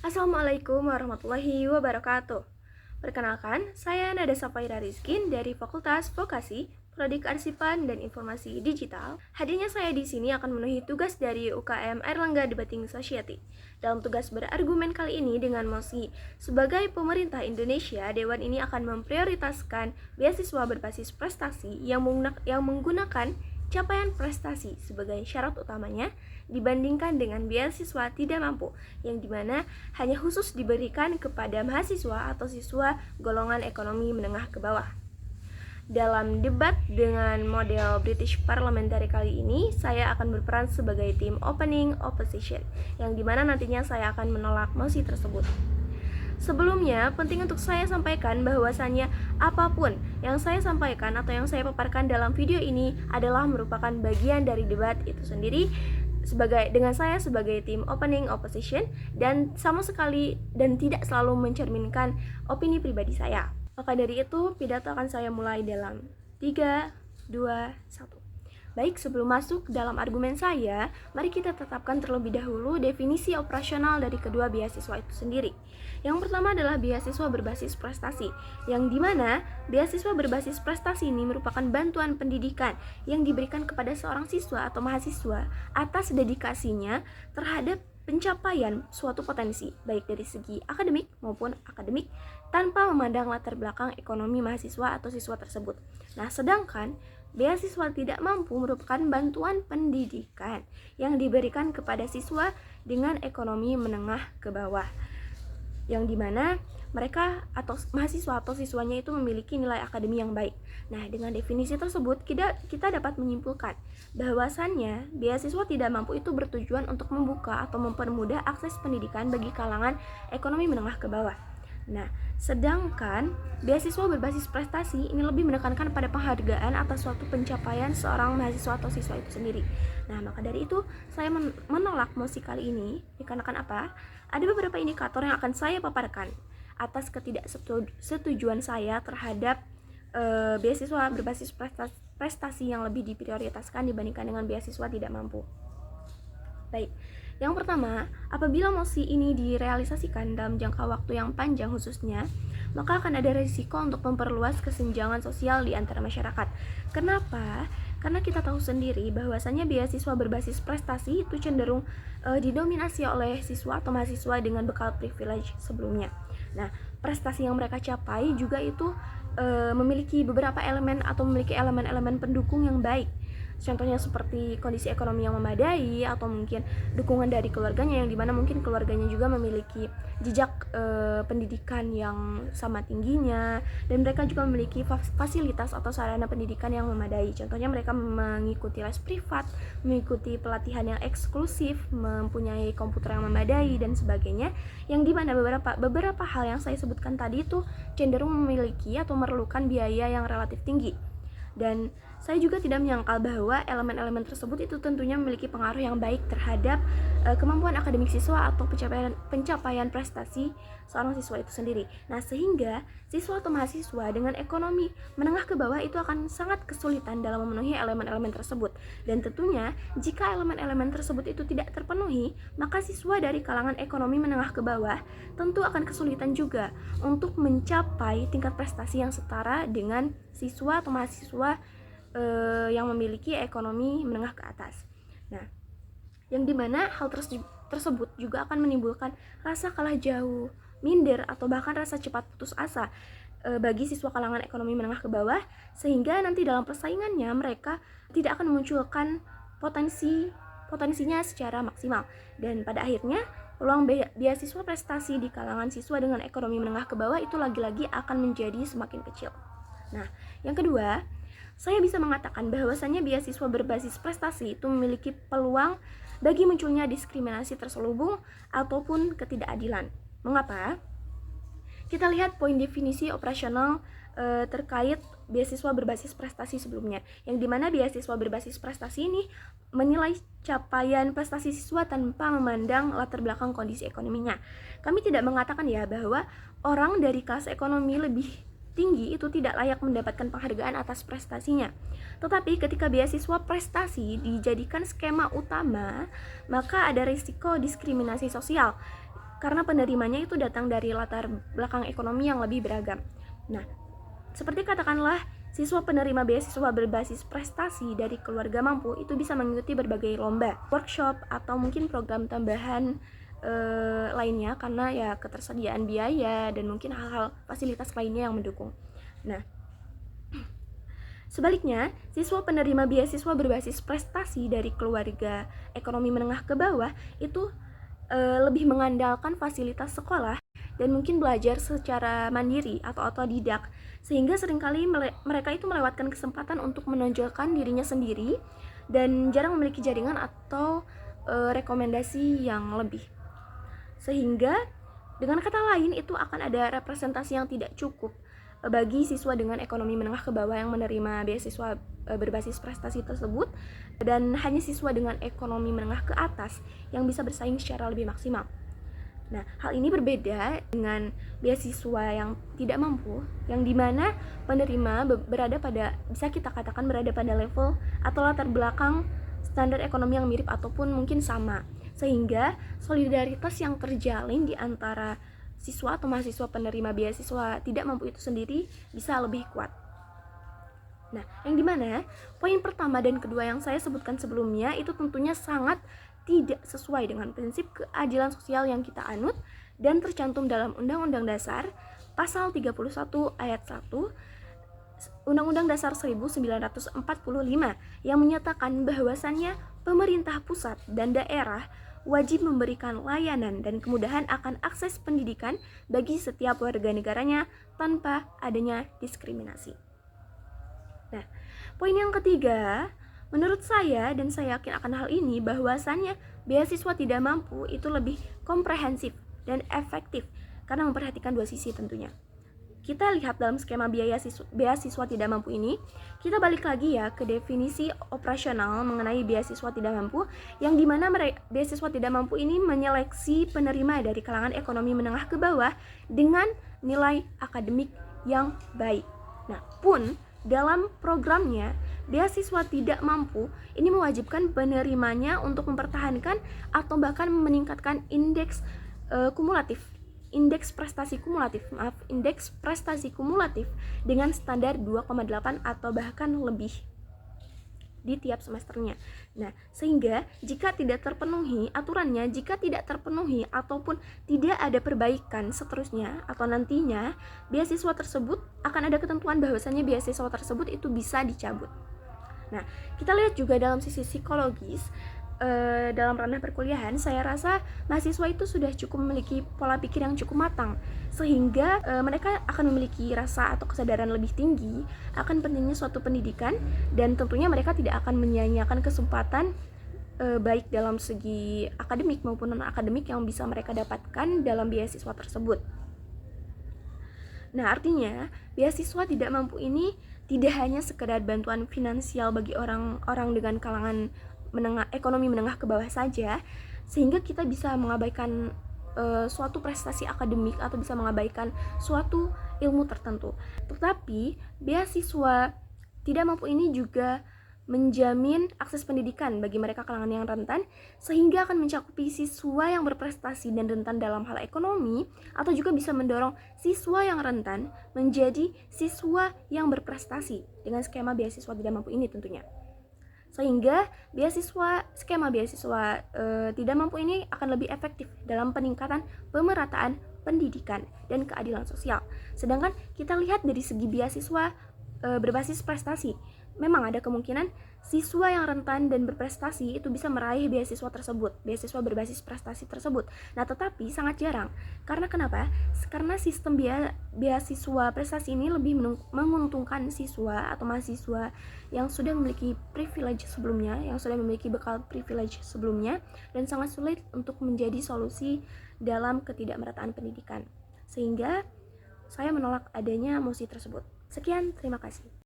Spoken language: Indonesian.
Assalamualaikum warahmatullahi wabarakatuh. Perkenalkan, saya Nada Safaira Rizkin dari Fakultas Vokasi, Prodi Kearsipan dan Informasi Digital. Hadirnya saya di sini akan memenuhi tugas dari UKM Airlangga Debating Society. Dalam tugas berargumen kali ini dengan mosi, sebagai pemerintah Indonesia, Dewan ini akan memprioritaskan beasiswa berbasis prestasi yang menggunakan capaian prestasi sebagai syarat utamanya dibandingkan dengan beasiswa tidak mampu yang dimana hanya khusus diberikan kepada mahasiswa atau siswa golongan ekonomi menengah ke bawah. Dalam debat dengan model British Parliamentary kali ini, saya akan berperan sebagai tim opening opposition, yang dimana nantinya saya akan menolak mosi tersebut. Sebelumnya, penting untuk saya sampaikan bahwasannya apapun yang saya sampaikan atau yang saya paparkan dalam video ini adalah merupakan bagian dari debat itu sendiri dengan saya sebagai tim opening opposition dan sama sekali dan tidak selalu mencerminkan opini pribadi saya. Maka dari itu, pidato akan saya mulai dalam 3, 2, 1. Baik, sebelum masuk dalam argumen saya, mari kita tetapkan terlebih dahulu definisi operasional dari kedua beasiswa itu sendiri. Yang pertama adalah beasiswa berbasis prestasi, yang dimana beasiswa berbasis prestasi ini merupakan bantuan pendidikan yang diberikan kepada seorang siswa atau mahasiswa atas dedikasinya terhadap pencapaian suatu potensi, baik dari segi akademik maupun akademik, tanpa memandang latar belakang ekonomi mahasiswa atau siswa tersebut. Nah, sedangkan beasiswa tidak mampu merupakan bantuan pendidikan yang diberikan kepada siswa dengan ekonomi menengah ke bawah, yang dimana mereka atau mahasiswa atau siswanya itu memiliki nilai akademik yang baik. Nah, dengan definisi tersebut kita dapat menyimpulkan bahwasannya beasiswa tidak mampu itu bertujuan untuk membuka atau mempermudah akses pendidikan bagi kalangan ekonomi menengah ke bawah. Nah, sedangkan beasiswa berbasis prestasi ini lebih menekankan pada penghargaan atas suatu pencapaian seorang mahasiswa atau siswa itu sendiri. Nah, maka dari itu saya menolak mosi kali ini dikarenakan apa? Ada beberapa indikator yang akan saya paparkan atas ketidaksetujuan saya terhadap beasiswa berbasis prestasi yang lebih diprioritaskan dibandingkan dengan beasiswa tidak mampu. Baik, yang pertama, apabila mosi ini direalisasikan dalam jangka waktu yang panjang khususnya, maka akan ada risiko untuk memperluas kesenjangan sosial di antara masyarakat. Kenapa? Karena kita tahu sendiri bahwasannya beasiswa berbasis prestasi itu cenderung didominasi oleh siswa atau mahasiswa dengan bekal privilege sebelumnya. Nah, prestasi yang mereka capai juga itu memiliki beberapa elemen atau memiliki elemen-elemen pendukung yang baik. Contohnya seperti kondisi ekonomi yang memadai atau mungkin dukungan dari keluarganya, yang dimana mungkin keluarganya juga memiliki jejak pendidikan yang sama tingginya, dan mereka juga memiliki fasilitas atau sarana pendidikan yang memadai. Contohnya mereka mengikuti les privat, mengikuti pelatihan yang eksklusif, mempunyai komputer yang memadai dan sebagainya, yang dimana beberapa hal yang saya sebutkan tadi itu cenderung memiliki atau memerlukan biaya yang relatif tinggi. Dan saya juga tidak menyangkal bahwa elemen-elemen tersebut itu tentunya memiliki pengaruh yang baik terhadap kemampuan akademik siswa atau pencapaian prestasi seorang siswa itu sendiri. Nah, sehingga siswa atau mahasiswa dengan ekonomi menengah ke bawah itu akan sangat kesulitan dalam memenuhi elemen-elemen tersebut. Dan tentunya jika elemen-elemen tersebut itu tidak terpenuhi, maka siswa dari kalangan ekonomi menengah ke bawah tentu akan kesulitan juga untuk mencapai tingkat prestasi yang setara dengan siswa atau mahasiswa yang memiliki ekonomi menengah ke atas. Nah, yang dimana hal tersebut juga akan menimbulkan rasa kalah jauh, minder, atau bahkan rasa cepat putus asa bagi siswa kalangan ekonomi menengah ke bawah, sehingga nanti dalam persaingannya mereka tidak akan memunculkan potensinya secara maksimal, dan pada akhirnya peluang beasiswa prestasi di kalangan siswa dengan ekonomi menengah ke bawah itu lagi-lagi akan menjadi semakin kecil. Nah, yang kedua, saya bisa mengatakan bahwasannya beasiswa berbasis prestasi itu memiliki peluang bagi munculnya diskriminasi terselubung ataupun ketidakadilan. Mengapa? Kita lihat poin definisi operasional terkait beasiswa berbasis prestasi sebelumnya, yang dimana beasiswa berbasis prestasi ini menilai capaian prestasi siswa tanpa memandang latar belakang kondisi ekonominya. Kami tidak mengatakan ya bahwa orang dari kelas ekonomi lebih tinggi itu tidak layak mendapatkan penghargaan atas prestasinya. Tetapi ketika beasiswa prestasi dijadikan skema utama, maka ada risiko diskriminasi sosial karena penerimanya itu datang dari latar belakang ekonomi yang lebih beragam. Nah, seperti katakanlah siswa penerima beasiswa berbasis prestasi dari keluarga mampu itu bisa mengikuti berbagai lomba, workshop, atau mungkin program tambahan lainnya karena ya ketersediaan biaya dan mungkin hal-hal fasilitas lainnya yang mendukung. Nah, sebaliknya, siswa penerima beasiswa berbasis prestasi dari keluarga ekonomi menengah ke bawah itu lebih mengandalkan fasilitas sekolah dan mungkin belajar secara mandiri atau otodidak, sehingga seringkali mereka itu melewatkan kesempatan untuk menonjolkan dirinya sendiri dan jarang memiliki jaringan atau rekomendasi yang lebih. Sehingga dengan kata lain itu akan ada representasi yang tidak cukup bagi siswa dengan ekonomi menengah ke bawah yang menerima beasiswa berbasis prestasi tersebut, dan hanya siswa dengan ekonomi menengah ke atas yang bisa bersaing secara lebih maksimal. Nah, hal ini berbeda dengan beasiswa yang tidak mampu, yang dimana penerima berada pada, bisa kita katakan berada pada level atau latar belakang standar ekonomi yang mirip ataupun mungkin sama, sehingga solidaritas yang terjalin di antara siswa atau mahasiswa penerima beasiswa tidak mampu itu sendiri bisa lebih kuat. Nah, yang dimana poin pertama dan kedua yang saya sebutkan sebelumnya itu tentunya sangat tidak sesuai dengan prinsip keadilan sosial yang kita anut dan tercantum dalam Undang-Undang Dasar Pasal 31 Ayat 1 Undang-Undang Dasar 1945 yang menyatakan bahwasannya pemerintah pusat dan daerah wajib memberikan layanan dan kemudahan akan akses pendidikan bagi setiap warga negaranya tanpa adanya diskriminasi. Nah, poin yang ketiga, menurut saya dan saya yakin akan hal ini bahwasannya beasiswa tidak mampu itu lebih komprehensif dan efektif karena memperhatikan dua sisi tentunya. Kita lihat dalam skema beasiswa tidak mampu ini, kita balik lagi ya ke definisi operasional mengenai beasiswa tidak mampu, yang dimana beasiswa tidak mampu ini menyeleksi penerima dari kalangan ekonomi menengah ke bawah dengan nilai akademik yang baik. Nah, pun dalam programnya beasiswa tidak mampu ini mewajibkan penerimanya untuk mempertahankan atau bahkan meningkatkan indeks prestasi kumulatif dengan standar 2,8 atau bahkan lebih di tiap semesternya. Nah, sehingga jika tidak terpenuhi aturannya, jika tidak terpenuhi ataupun tidak ada perbaikan seterusnya atau nantinya, beasiswa tersebut akan ada ketentuan bahwasannya beasiswa tersebut itu bisa dicabut. Nah, kita lihat juga dalam sisi psikologis, dalam ranah perkuliahan, saya rasa mahasiswa itu sudah cukup memiliki pola pikir yang cukup matang, sehingga mereka akan memiliki rasa atau kesadaran lebih tinggi akan pentingnya suatu pendidikan, dan tentunya mereka tidak akan menyia-nyiakan kesempatan baik dalam segi akademik maupun non-akademik yang bisa mereka dapatkan dalam beasiswa tersebut. Nah, artinya beasiswa tidak mampu ini tidak hanya sekedar bantuan finansial bagi orang-orang dengan kalangan ekonomi menengah ke bawah saja, sehingga kita bisa mengabaikan suatu prestasi akademik atau bisa mengabaikan suatu ilmu tertentu. Tetapi beasiswa tidak mampu ini juga menjamin akses pendidikan bagi mereka kalangan yang rentan, sehingga akan mencakupi siswa yang berprestasi dan rentan dalam hal ekonomi, atau juga bisa mendorong siswa yang rentan menjadi siswa yang berprestasi dengan skema beasiswa tidak mampu ini tentunya. Sehingga skema beasiswa tidak mampu ini akan lebih efektif dalam peningkatan pemerataan pendidikan dan keadilan sosial. Sedangkan kita lihat dari segi beasiswa berbasis prestasi, memang ada kemungkinan siswa yang rentan dan berprestasi itu bisa meraih beasiswa berbasis prestasi tersebut. Nah, tetapi sangat jarang. Karena kenapa? Karena sistem beasiswa prestasi ini lebih menguntungkan siswa atau mahasiswa yang sudah memiliki privilege sebelumnya, yang sudah memiliki bekal privilege sebelumnya, dan sangat sulit untuk menjadi solusi dalam ketidakmerataan pendidikan. Sehingga saya menolak adanya mosi tersebut. Sekian, terima kasih.